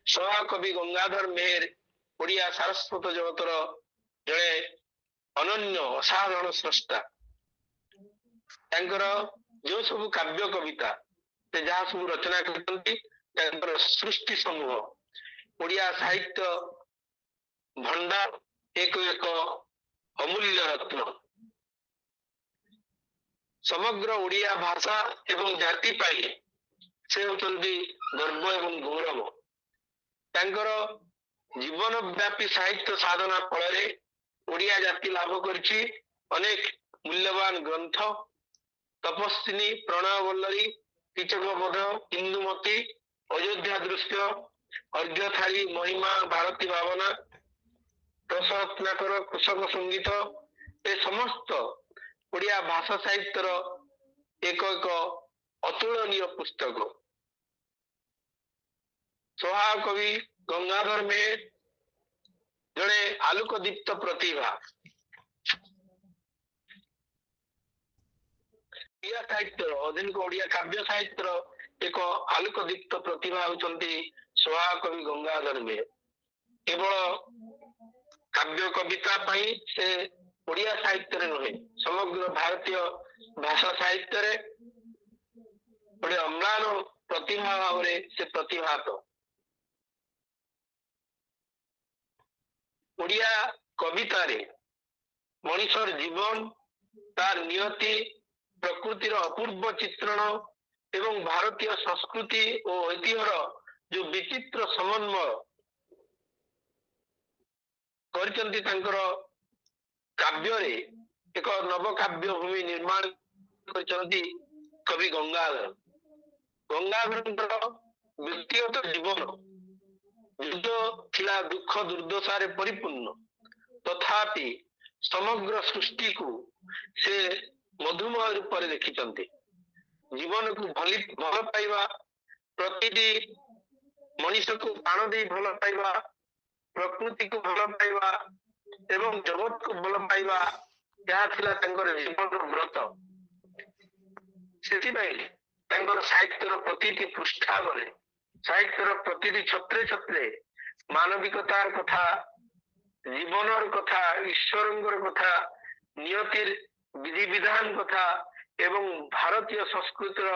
ସଭାକବି ଗଙ୍ଗାଧର ମେହେର ଓଡ଼ିଆ ସାରସ୍ୱତ ଜଗତର ଜଣେ ଅନନ୍ୟ ଅସାଧାରଣ ସ୍ରଷ୍ଟା। ତାଙ୍କର ଯୋଉ ସବୁ କାବ୍ୟ କବିତା ସେ ଯାହା ସବୁ ରଚନା କରିଛନ୍ତି ତାଙ୍କର ସୃଷ୍ଟି ସମୂହ ଓଡ଼ିଆ ସାହିତ୍ୟ ଭଣ୍ଡାର ଏକ ଏକ ଅମୂଲ୍ୟ ରତ୍ନ। ସମଗ୍ର ଓଡ଼ିଆ ଭାଷା ଏବଂ ଜାତି ପାଇଁ ସେ ହେଉଛନ୍ତି ଗର୍ବ ଏବଂ ଗୌରବ। ତାଙ୍କର ଜୀବନ ବ୍ୟାପୀ ସାହିତ୍ୟ ସାଧନା ଫଳରେ ଓଡ଼ିଆ ଜାତି ଲାଭ କରିଛି ଅନେକ ମୂଲ୍ୟବାନ ଗ୍ରନ୍ଥ, ତପସ୍ୱିନୀ, ପ୍ରଣୟବଲ୍ଲରୀ, କୀଚକବଧ, ଇନ୍ଦୁମତୀ, ଅଯୋଧ୍ୟା ଦୃଶ୍ୟ, ଅର୍ଘ୍ୟଥାଳି, ମହିମା, ଭାରତୀ ଭାବନା, ରସରତ୍ନାକର, କୃଷକ ସଙ୍ଗୀତ, ଏ ସମସ୍ତ ଓଡ଼ିଆ ଭାଷା ସାହିତ୍ୟର ଏକ ଏକ ଅତୁଳନୀୟ ପୁସ୍ତକ। ସଭାକବି ଗଙ୍ଗାଧର ମେହେର ଜଣେ ଆଲୋକ ଦୀପ୍ତ ପ୍ରତିଭା। ଓଡ଼ିଆ ସାହିତ୍ୟର ଆଧୁନିକ ଓଡ଼ିଆ କାବ୍ୟ ସାହିତ୍ୟର ଏକ ଆଲୋକ ଦୀପ୍ତ ପ୍ରତିଭା ହେଉଛନ୍ତି ସଭାକବି ଗଙ୍ଗାଧର ମେହେର। କେବଳ କାବ୍ୟ କବିତା ପାଇଁ ସେ ଓଡ଼ିଆ ସାହିତ୍ୟରେ ନୁହେଁ, ସମଗ୍ର ଭାରତୀୟ ଭାଷା ସାହିତ୍ୟରେ ଗୋଟେ ଅମ୍ଳାନ ପ୍ରତିଭା ଭାବରେ ସେ ପ୍ରତିଭାତ। ଓଡ଼ିଆ କବିତାରେ ମଣିଷର ଜୀବନ, ତାର ନିୟତି, ପ୍ରକୃତିର ଅପୂର୍ବ ଚିତ୍ରଣ ଏବଂ ଭାରତୀୟ ସଂସ୍କୃତି ଓ ଐତିହ୍ୟର ଯୋଉ ବିଚିତ୍ର ସମନ୍ୱୟ କରିଛନ୍ତି ତାଙ୍କର କାବ୍ୟରେ ଏକ ନବକାବ୍ୟ ଭୂମି ନିର୍ମାଣ କରିଛନ୍ତି କବି ଗଙ୍ଗାଧର। ଗଙ୍ଗାଧରଙ୍କର ବ୍ୟକ୍ତିଗତ ଜୀବନ ଯୁଦ୍ଧ ଥିଲା ଦୁଃଖ ଦୁର୍ଦ୍ଦଶାରେ ପରିପୂର୍ଣ୍ଣ, ତଥାପି ସମଗ୍ର ସୃଷ୍ଟିକୁ ସେ ମଧୁମୟ ରୂପରେ ଦେଖିଛନ୍ତି। ଜୀବନକୁ ଭଲ ପାଇବା, ପ୍ରତିଟି ମଣିଷକୁ ପ୍ରାଣ ଦେଇ ଭଲ ପାଇବା, ପ୍ରକୃତିକୁ ଭଲ ପାଇବା ଏବଂ ଜଗତକୁ ଭଲ ପାଇବା, ଏହା ଥିଲା ତାଙ୍କର ଜୀବନର ବ୍ରତ। ସେଥିପାଇଁ ତାଙ୍କର ସାହିତ୍ୟର ପ୍ରତିଟି ପୃଷ୍ଠାବରେ, ସାହିତ୍ୟର ପ୍ରତିଟି ଛତ୍ରେ ଛତ୍ରେ ମାନବିକତାର କଥା, ଜୀବନର କଥା, ଈଶ୍ୱରଙ୍କର କଥା, ନିୟତିର ବିଧିବିଧାନ କଥା ଏବଂ ଭାରତୀୟ ସଂସ୍କୃତିର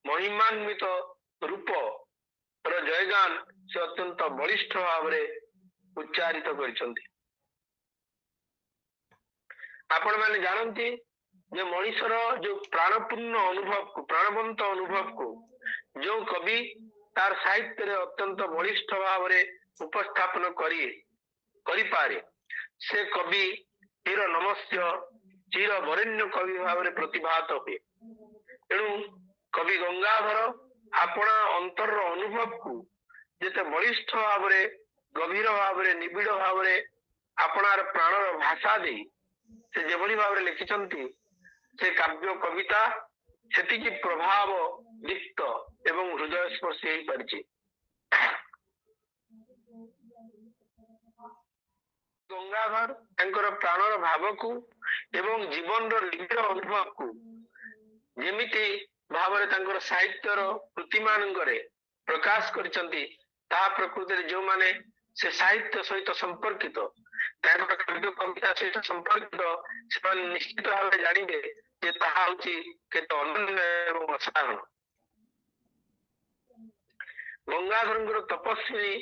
ମହିମାନ୍ବିତ ରୂପର ଜୟଗାନ ସେ ଅତ୍ୟନ୍ତ ବଳିଷ୍ଠ ଭାବରେ ଉଚ୍ଚାରିତ କରିଛନ୍ତି। ଆପଣ ମାନେ ଜାଣନ୍ତି ଯେ ମଣିଷର ଯୋଉ ପ୍ରାଣପୂର୍ଣ୍ଣ ଅନୁଭବକୁ, ପ୍ରାଣବନ୍ତ ଅନୁଭବକୁ ଯୋଉ କବି ତାର ସାହିତ୍ୟରେ ଅତ୍ୟନ୍ତ ବଳିଷ୍ଠ ଭାବରେ ଉପସ୍ଥାପନ କରିପାରେ, ସେ କବି ଚିର ନମସ୍ୟ, ଚିର ବରେଣ୍ୟ କବି ଭାବରେ ପ୍ରତିଭାତ ହୁଏ। ତେଣୁ କବି ଗଙ୍ଗାଧର ଆପଣା ଅନ୍ତରର ଅନୁଭବକୁ ଯେତେ ବଳିଷ୍ଠ ଭାବରେ, ଗଭୀର ଭାବରେ, ନିବିଡ଼ ଭାବରେ ଆପଣାର ପ୍ରାଣର ଭାଷା ଦେଇ ସେ ଯେଭଳି ଭାବରେ ଲେଖିଛନ୍ତି, ସେ କାବ୍ୟ କବିତା ସେତିକି ପ୍ରଭାବ ଦୀପ୍ତ ଏବଂ ହୃଦୟସ୍ପର୍ଶୀ ହେଇପାରିଛି। ଗଙ୍ଗାଧର ତାଙ୍କର ପ୍ରାଣର ଭାବକୁ ଏବଂ ଜୀବନର ନିବିଡ଼ ଅନୁଭବକୁ ଯେମିତି ଭାବରେ ତାଙ୍କର ସାହିତ୍ୟର କୃତି ମାନଙ୍କରେ ପ୍ରକାଶ କରିଛନ୍ତି, ତାହା ପ୍ରକୃତିରେ ଯୋଉମାନେ ସେ ସାହିତ୍ୟ ସହିତ ସମ୍ପର୍କିତ, ତାଙ୍କର କାବ୍ୟ କବିତା ସହିତ ସମ୍ପର୍କିତ, ସେମାନେ ନିଶ୍ଚିତ ଭାବରେ ଜାଣିବେ ଯେ ତାହା ହଉଛି କେତେ ଅନନ୍ୟ ଏବଂ ଅସାଧାରଣ। ଗଙ୍ଗାଧରଙ୍କର ତପସ୍ୱିନୀ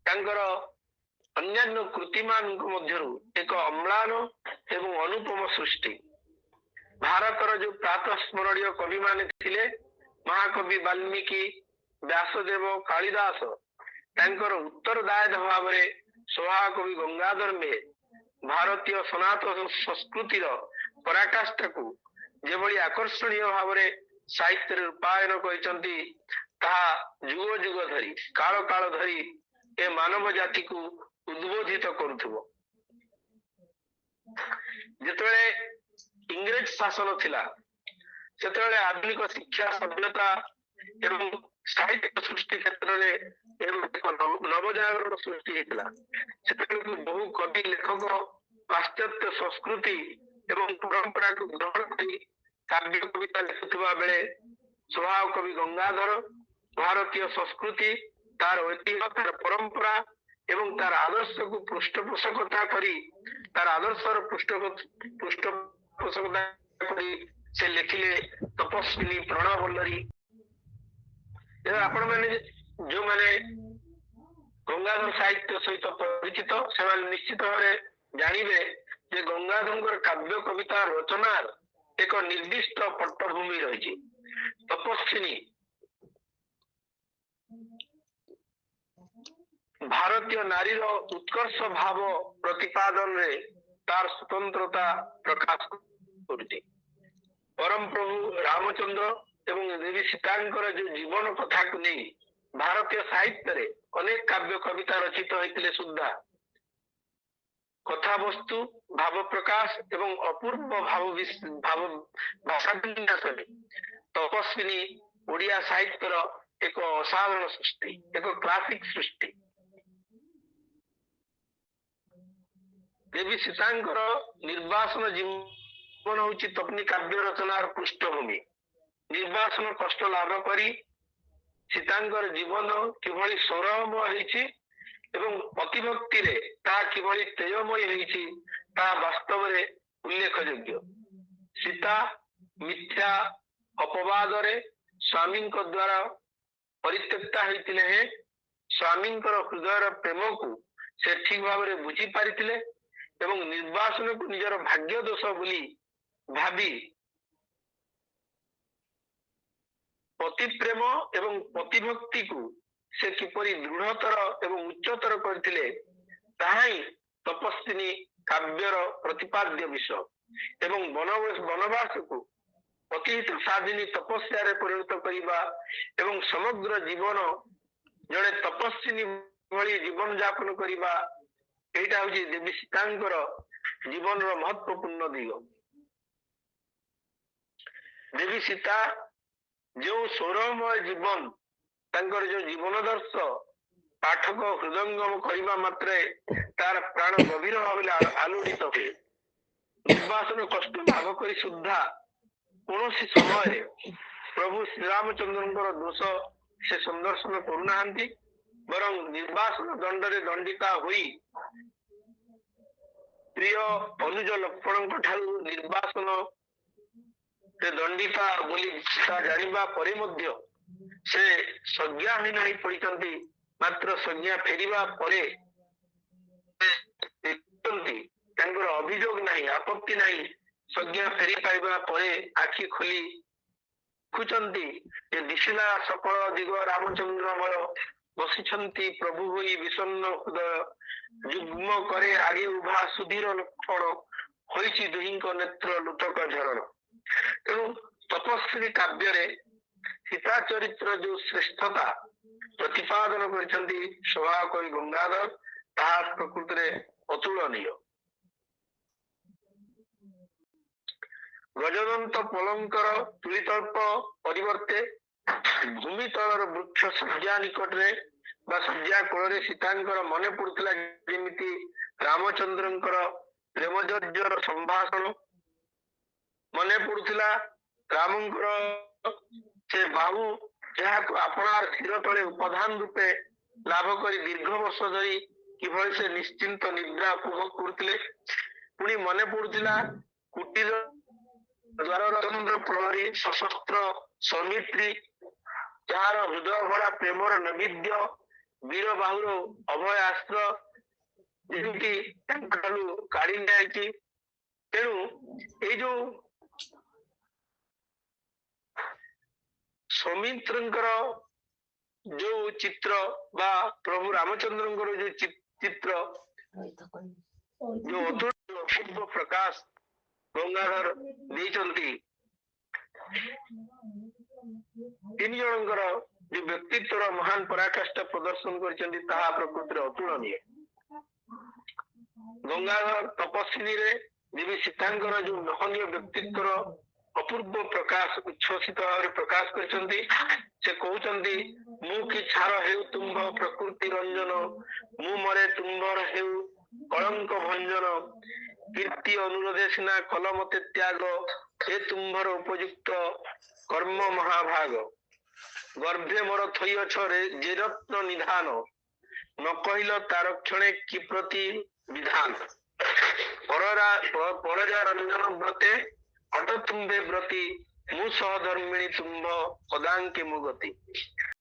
ତାଙ୍କର ଅନ୍ୟାନ୍ୟ କୃତିମାନଙ୍କ ମଧ୍ୟରୁ ଏକ ଅମ୍ଳାନ ଏବଂ ଅନୁପମ ସୃଷ୍ଟି। ଭାରତର ଯୋଉ ପ୍ରାତଃ ସ୍ମରଣୀୟ କବି ମାନେ ଥିଲେ, ମହାକବି ବାଲ୍ମୀକି, ବ୍ୟାସଦେବ, କାଳିଦାସ, ତାଙ୍କର ଉତ୍ତରଦାୟକ ଭାବରେ ସଭାକବି ଗଙ୍ଗାଧର ମେହେର ଭାରତୀୟ ସନାତନ ସଂସ୍କୃତିର ପରାକାଷ୍ଠାକୁ ଯେଭଳି ଆକର୍ଷଣୀୟ ଭାବରେ ସାହିତ୍ୟରେ ରୂପାୟନ କରିଛନ୍ତି, ତାହା ଯୁଗ ଯୁଗ ଧରି, କାଳ କାଳ ଧରି ଏ ମାନବ ଜାତିକୁ ଉଦ୍ବୋଧିତ କରୁଥିବ। ଯେତେବେଳେ ଇଂରେଜ ଶାସନ ଥିଲା, ସେତେବେଳେ ଆଧୁନିକ ଶିକ୍ଷା, ସଭ୍ୟତା ଏବଂ ସାହିତ୍ୟ ସୃଷ୍ଟି କ୍ଷେତ୍ରରେ ଏକ ନବଜାଗରଣ ସୃଷ୍ଟି ହେଇଥିଲା। ସେତେବେଳକୁ ବହୁ କବି ଲେଖକ ପାଶ୍ଚାତ୍ୟ ସଂସ୍କୃତି ଏବଂ ପରମ୍ପରାକୁ ଗ୍ରହଣ କରି କାବ୍ୟ କବିତା ଲେଖୁଥିବା ବେଳେ ସଭାକବି ଗଙ୍ଗାଧର ଭାରତୀୟ ସଂସ୍କୃତି तार ऐतिह्य तार परंपरा एवं तार आदर्श को पृष्ठपोषकता करी तार आदर्शर पृष्ठपोषकता करी से लिखिले तपस्विनी प्रणवल्लरी। आपण मैंने जो मैंने गंगाधर साहित्य सहित परिचित से निश्चित भाव जानवे जे गंगाधर काव्य कविता रचनार एक निर्दिष्ट पट्टभूमि रही। तपस्विनी भारतीय नारीर उत्कर्ष भाव प्रतिपादन रे तार स्वतंत्रता प्रकाश करुछि। परम प्रभु रामचंद्र एवं देवी सीतांकर जो जीवन कथा को नहीं भारतीय साहित्य रे अनेक काव्य कविता रचित होइतिले सुद्धा कथा वस्तु भाव प्रकाश एवं अपूर्व भाव भाषा विन्यास तपस्विनी ओडिया साहित्यर एक असाधारण सृष्टि एक क्लासिक सृष्टि। देवी सीतांकर निर्वासन जीवन हूँ तपनी काव्य रचनार पृष्ठभूमि। निर्वासन कष्ट लाभ करी सीतांकर जीवन किभଳି सौरभमय होइछि एवं अतिभक्ति रे ता किभଳି तेजमय होइछि ता वास्तव रे उल्लेखयोग्य। सीता मिथ्या अपवाद रे स्वामी द्वारा परित्यक्ता होइतिले हे स्वामींकर हृदयर प्रेम को से ठीक भाव रे बुझी पारिथिले एवं निर्वासन को निजर भाग्य दोष बोली भावी पति प्रेम एवं पतिभक्ति को से किपरि दृढ़तर एवं उच्चतर करथिले ताहाई तपस्विनी काव्यर प्रतिपाद्य विषय एवं वनवास को अतिहित साधिनी तपस्या रे परिणत करिबा एवं समग्र जीवन जड़े तपस्विनी भली जीवन यापन करिबा एटा होची देवी सीतांकर जीवन रो महत्वपूर्ण दिग। देवी सीता जो सौरभमय जीवन तांकर जो जीवन दर्श पाठक हृदयंगम करबा मात्रे तार प्राण गभीर भाव आलोड़ित हुए। निर्वासन कष्ट लाभ करी सुद्धा कौन समय प्रभु श्रीरामचंद्र दोष से संदर्शन करूना बरं निर्वासन दंडरे दंडिता हुई प्रिय अनुज लक्ष्मण ठारू निर्वासन दंडिता बोली जानिबा परे मध्य से संज्ञाहीन ही पड़िचंती। मात्र संज्ञा फेरिबा परे अभियोग नहीं आपत्ति नहीं संज्ञा फेरी पाइबा परे आखि खोली खुचंती ये दिशिला सकल दिग रामचंद्रमय बसिछंती प्रभु होई विषन्न हृदय जुग्म करे आगे उभा सुधीर लक्षण होइछि दुहिंक नेत्र लुटक झरण। तेणु तपस्वी काव्य रे सीता चरित्र जो श्रेष्ठता प्रतिपादन करछंती स्वभाव कवि गंगाधर ताहा प्रकृति रे अतुलनीय। गजदंत पलंकर तुलितल्प परिवर्ते भूमि तलर वृक्ष सज्जा निकट रे बा सज्जा कोଳରେ सीतांकर मने पड़ुतला जेमिति रामचंद्रंकर प्रेमजर्जर संभाषण मने पड़ुतला रामंकर से बाहु जहाको आपणार शिर तले उपधान रूपे लाभ करी दीर्घ वर्ष धरी किभଳି से निश्चिंत निद्रा उपभोग करथिले। पुणी मने पड़ुतला कुटीर द्वार प्रहरी सशस्त्र सौमित्री जार हृदय भरा प्रेमर नैवेद्य वीर बाहुर अभय आश्र जेमती काढ़ी नियाची। तेणु ये जो सौमित्रंकर जो चित्र बा प्रभु रामचंद्रंकर जो चित्र जो अपूर्व प्रकाश गंगाधर देइचंती तीन जनकर जो व्यक्तित्व महान पराकाष्ठा प्रदर्शन करछंती ताहा प्रकृति अतुलनीय। गंगाधर तपस्विनी रे देवी सीतांकर जो महनीय व्यक्तित्व अपूर्व प्रकाश उच्छ्वसित भाव प्रकाश करछंती। से कहउचंती मु की छार हेउ तुम्भ प्रकृति रंजन मु मरे तुम्भर हेउ कलंक भंजन कीर्ति अनुरोधे सिना कलमते त्याग हे तुम्भर उपयुक्त कर्म महाभाग। ଗର୍ଭେ ମୋର ଥୋଇଅଛ ଯେ ରତ୍ନ ନିଧାନ, ନ କହିଲ ତାର କ୍ଷଣେ କି ପ୍ରତି ବିଧାନ। ପରଜା ରଞ୍ଜନ ବ୍ରତେ ଅଟ ତୁମ୍ଭେ ବ୍ରତି, ମୁଁ ସହଧର୍ମିଣୀ ତୁମ୍ଭ ପଦାଙ୍କେ ମୁଁ ଗତି।